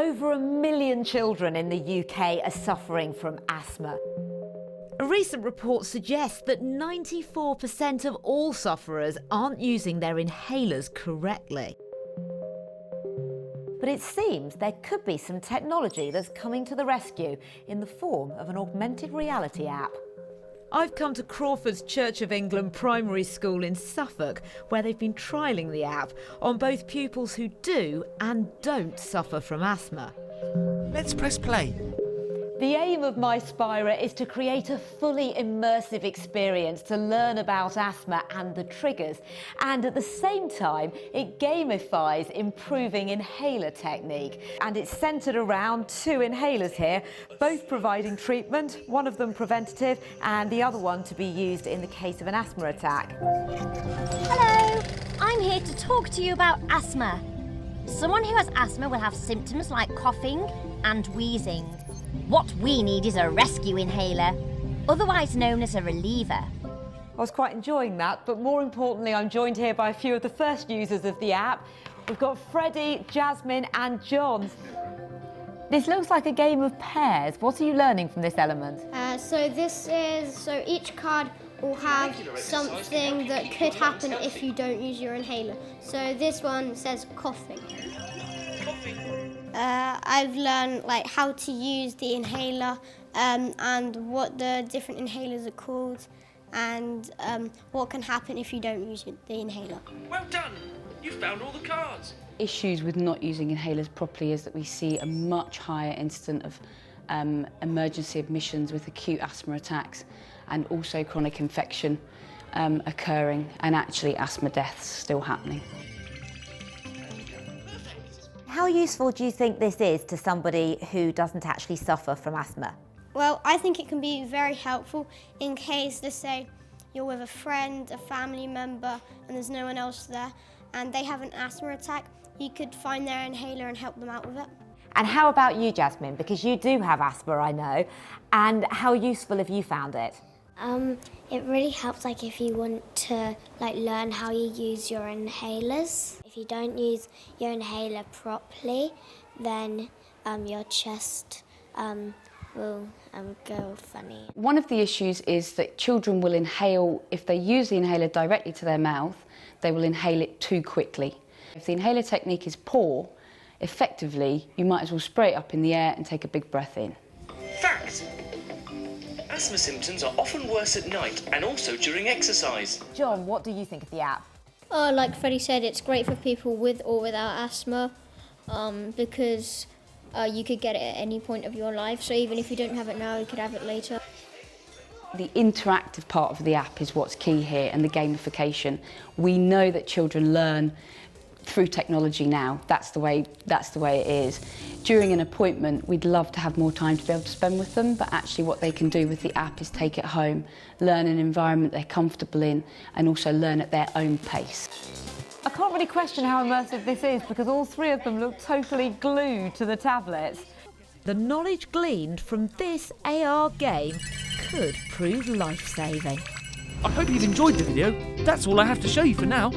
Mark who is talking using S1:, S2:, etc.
S1: Over 1 million children in the UK are suffering from asthma. A recent report suggests that 94% of all sufferers aren't using their inhalers correctly. But it seems there could be some technology that's coming to the rescue in the form of an augmented reality app. I've come to Crawford's Church of England Primary School in Suffolk, where they've been trialling the app on both pupils who do and don't suffer from asthma.
S2: Let's press play.
S1: The aim of My Spira is to create a fully immersive experience to learn about asthma and the triggers, and at the same time it gamifies improving inhaler technique. And it's centred around 2 inhalers here, both providing treatment, one of them preventative and the other one to be used in the case of an asthma attack.
S3: Hello, I'm here to talk to you about asthma. Someone who has asthma will have symptoms like coughing and wheezing. What we need is a rescue inhaler, otherwise known as a reliever.
S1: I was quite enjoying that, but more importantly, I'm joined here by a few of the first users of the app. We've got Freddie, Jasmine and John. This looks like a game of pairs. What are you learning from this element?
S4: So each card will have something that could happen if you don't use your inhaler. So this one says coughing. I've learned how to use the inhaler and what the different inhalers are called and what can happen if you don't use the inhaler.
S2: Well done! You found all the cards.
S5: Issues with not using inhalers properly is that we see a much higher incidence of emergency admissions with acute asthma attacks and also chronic infection occurring, and actually asthma deaths still happening.
S1: How useful do you think this is to somebody who doesn't actually suffer from asthma?
S4: Well, I think it can be very helpful in case, let's say, you're with a friend, a family member, and there's no one else there, and they have an asthma attack. You could find their inhaler and help them out with it.
S1: And how about you, Jasmine? Because you do have asthma, I know. And how useful have you found it?
S6: It really helps if you want to learn how you use your inhalers. If you don't use your inhaler properly, then your chest will go funny.
S5: One of the issues is that children will inhale, if they use the inhaler directly to their mouth, they will inhale it too quickly. If the inhaler technique is poor, effectively, you might as well spray it up in the air and take a big breath in.
S2: Fact! Asthma symptoms are often worse at night and also during exercise.
S1: John, what do you think of the app?
S4: Like Freddie said, it's great for people with or without asthma because you could get it at any point of your life. So even if you don't have it now, you could have it later.
S5: The interactive part of the app is what's key here, and the gamification. We know that children learn through technology now. That's the way it is. During an appointment, we'd love to have more time to be able to spend with them, but actually what they can do with the app is take it home, learn an environment they're comfortable in, and also learn at their own pace.
S1: I can't really question how immersive this is because all 3 of them look totally glued to the tablets. The knowledge gleaned from this AR game could prove life-saving.
S2: I hope you've enjoyed the video. That's all I have to show you for now.